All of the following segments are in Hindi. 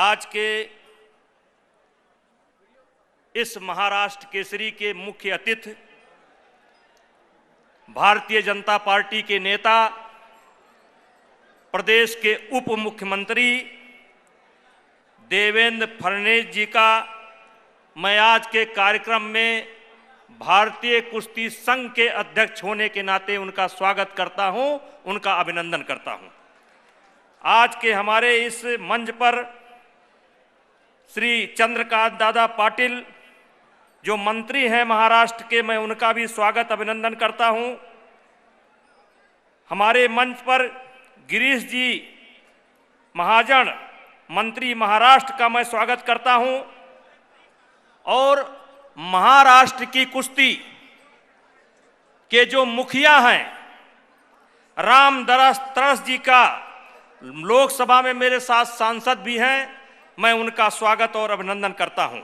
आज के इस महाराष्ट्र केसरी के मुख्य अतिथि भारतीय जनता पार्टी के नेता, प्रदेश के उप मुख्यमंत्री देवेंद्र फडणवीस जी का मैं आज के कार्यक्रम में भारतीय कुश्ती संघ के अध्यक्ष होने के नाते उनका स्वागत करता हूं, उनका अभिनंदन करता हूं। आज के हमारे इस मंच पर श्री चंद्रकांत दादा पाटिल जो मंत्री हैं महाराष्ट्र के, मैं उनका भी स्वागत अभिनंदन करता हूं। हमारे मंच पर गिरीश जी महाजन मंत्री महाराष्ट्र का मैं स्वागत करता हूं। और महाराष्ट्र की कुश्ती के जो मुखिया हैं राम तरस जी का लोकसभा में मेरे साथ सांसद भी हैं, मैं उनका स्वागत और अभिनंदन करता हूं।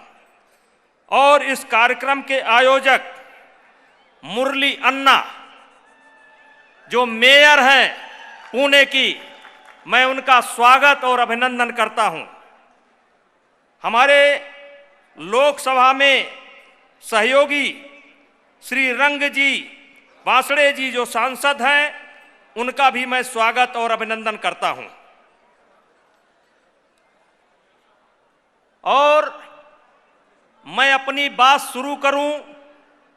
और इस कार्यक्रम के आयोजक मुरली अन्ना जो मेयर हैं पुणे की, मैं उनका स्वागत और अभिनंदन करता हूं। हमारे लोकसभा में सहयोगी श्री रंग जी बांसड़े जी जो सांसद हैं, उनका भी मैं स्वागत और अभिनंदन करता हूं। और मैं अपनी बात शुरू करूं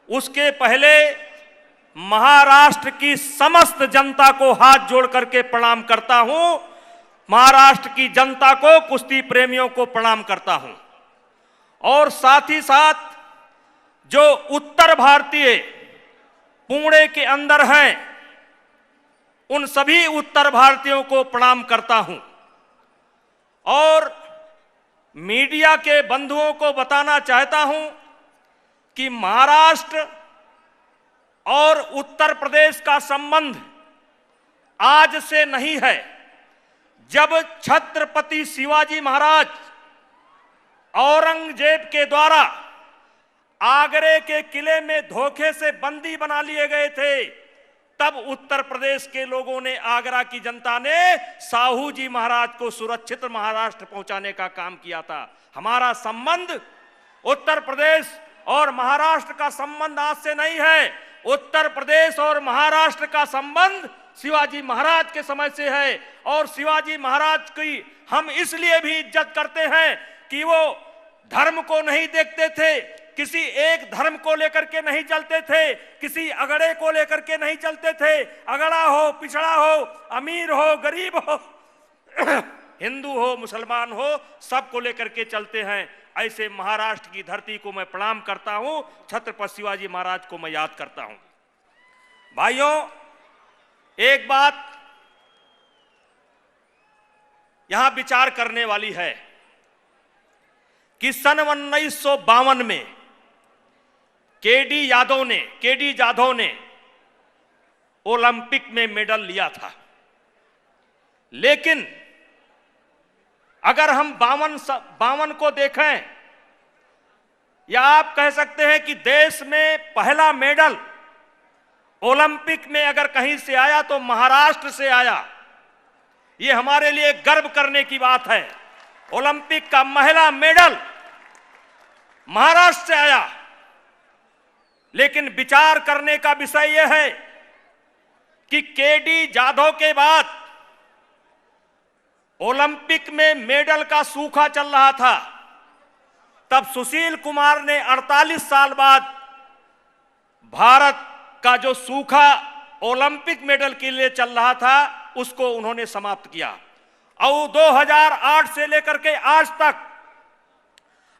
उसके पहले महाराष्ट्र की समस्त जनता को हाथ जोड़ करके प्रणाम करता हूं। महाराष्ट्र की जनता को, कुश्ती प्रेमियों को प्रणाम करता हूं। और साथ ही साथ जो उत्तर भारतीय पुणे के अंदर हैं, उन सभी उत्तर भारतीयों को प्रणाम करता हूं। और मीडिया के बंधुओं को बताना चाहता हूं कि महाराष्ट्र और उत्तर प्रदेश का संबंध आज से नहीं है। जब छत्रपति शिवाजी महाराज औरंगजेब के द्वारा आगरे के किले में धोखे से बंदी बना लिए गए थे, तब उत्तर प्रदेश के लोगों ने, आगरा की जनता ने साहू जी महाराज को सुरक्षित महाराष्ट्र पहुंचाने का काम किया था। हमारा संबंध उत्तर प्रदेश और महाराष्ट्र का संबंध आज से नहीं है। उत्तर प्रदेश और महाराष्ट्र का संबंध शिवाजी महाराज के समय से है। और शिवाजी महाराज की हम इसलिए भी इज्जत करते हैं कि वो धर्म को नहीं देखते थे, किसी एक धर्म को लेकर के नहीं चलते थे, किसी अगड़े को लेकर के नहीं चलते थे। अगड़ा हो, पिछड़ा हो, अमीर हो, गरीब हो, हिंदू हो, मुसलमान हो, सबको लेकर के चलते हैं। ऐसे महाराष्ट्र की धरती को मैं प्रणाम करता हूं, छत्रपति शिवाजी महाराज को मैं याद करता हूं। भाइयों, एक बात यहां विचार करने वाली है कि सन 1952 में केडी जाधव ने ओलंपिक में मेडल लिया था। लेकिन अगर हम 52 को देखें, या आप कह सकते हैं कि देश में पहला मेडल ओलंपिक में अगर कहीं से आया तो महाराष्ट्र से आया। यह हमारे लिए गर्व करने की बात है। ओलंपिक का पहला मेडल महाराष्ट्र से आया। लेकिन विचार करने का विषय यह है कि केडी जाधव के बाद ओलंपिक में मेडल का सूखा चल रहा था, तब सुशील कुमार ने 48 साल बाद भारत का जो सूखा ओलंपिक मेडल के लिए चल रहा था, उसको उन्होंने समाप्त किया। और 2008 से लेकर के आज तक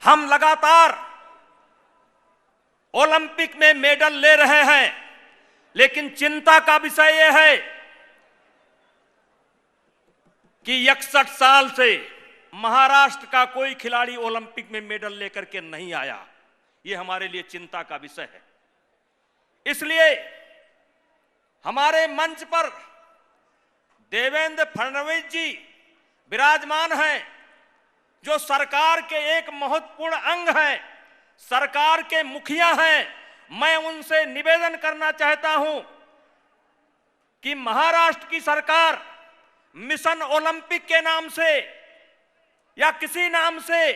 हम लगातार ओलंपिक में मेडल ले रहे हैं। लेकिन चिंता का विषय यह है कि 61 साल से महाराष्ट्र का कोई खिलाड़ी ओलंपिक में मेडल लेकर के नहीं आया। यह हमारे लिए चिंता का विषय है। इसलिए हमारे मंच पर देवेंद्र फडणवीस जी विराजमान हैं, जो सरकार के एक महत्वपूर्ण अंग हैं, सरकार के मुखिया हैं। मैं उनसे निवेदन करना चाहता हूं कि महाराष्ट्र की सरकार मिशन ओलंपिक के नाम से या किसी नाम से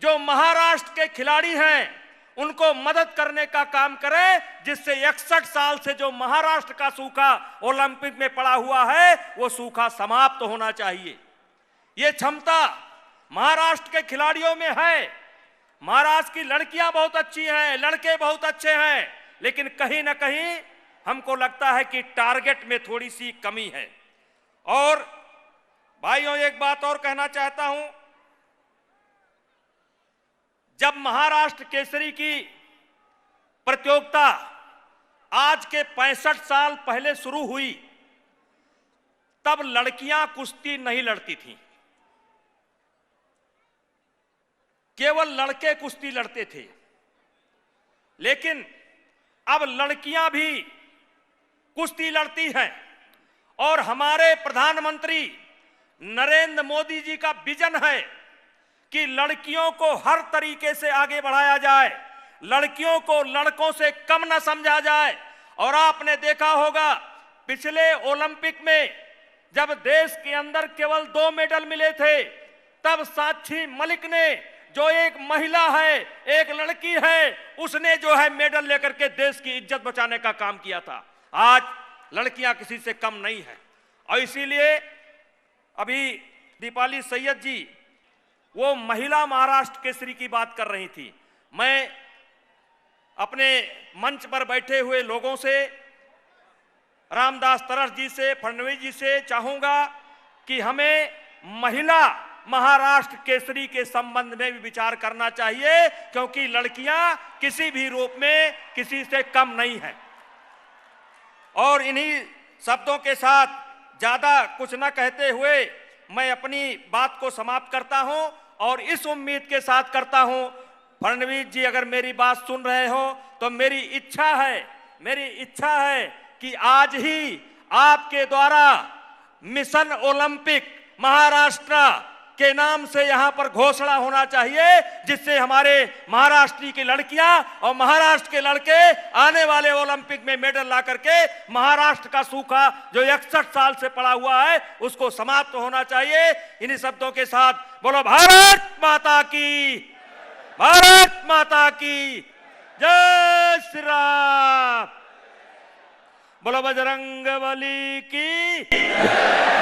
जो महाराष्ट्र के खिलाड़ी हैं उनको मदद करने का काम करें, जिससे 61 साल से जो महाराष्ट्र का सूखा ओलंपिक में पड़ा हुआ है वो सूखा समाप्त होना चाहिए। ये क्षमता महाराष्ट्र के खिलाड़ियों में है। महाराष्ट्र की लड़कियां बहुत अच्छी हैं, लड़के बहुत अच्छे हैं, लेकिन कहीं ना कहीं हमको लगता है कि टारगेट में थोड़ी सी कमी है। और भाइयों, एक बात और कहना चाहता हूं, जब महाराष्ट्र केसरी की प्रतियोगिता आज के 65 साल पहले शुरू हुई, तब लड़कियां कुश्ती नहीं लड़ती थीं, केवल लड़के कुश्ती लड़ते थे। लेकिन अब लड़कियां भी कुश्ती लड़ती हैं और हमारे प्रधानमंत्री नरेंद्र मोदी जी का विजन है कि लड़कियों को हर तरीके से आगे बढ़ाया जाए, लड़कियों को लड़कों से कम न समझा जाए। और आपने देखा होगा पिछले ओलंपिक में जब देश के अंदर केवल 2 मेडल मिले थे, तब साक्षी मलिक ने, जो एक महिला है, एक लड़की है, उसने जो है मेडल लेकर के देश की इज्जत बचाने का काम किया था। आज लड़कियां किसी से कम नहीं है। और इसीलिए अभी दीपाली सैयद जी वो महिला महाराष्ट्र केसरी की बात कर रही थी। मैं अपने मंच पर बैठे हुए लोगों से, रामदास तरस जी से, फडणवीस जी से चाहूंगा कि हमें महिला महाराष्ट्र केसरी के संबंध में भी विचार करना चाहिए, क्योंकि लड़कियां किसी भी रूप में किसी से कम नहीं है। और इन्हीं शब्दों के साथ ज्यादा कुछ न कहते हुए मैं अपनी बात को समाप्त करता हूं और इस उम्मीद के साथ करता हूं, फडणवीस जी अगर मेरी बात सुन रहे हो तो मेरी इच्छा है कि आज ही आपके द्वारा मिशन ओलंपिक महाराष्ट्र के नाम से यहां पर घोषणा होना चाहिए, जिससे हमारे महाराष्ट्र की लड़कियां और महाराष्ट्र के लड़के आने वाले ओलंपिक में मेडल ला करके महाराष्ट्र का सूखा जो 61 साल से पड़ा हुआ है उसको समाप्त होना चाहिए। इन्हीं शब्दों के साथ बोलो भारत माता की, भारत माता की जय श्री राम, बोलो बजरंग बली की।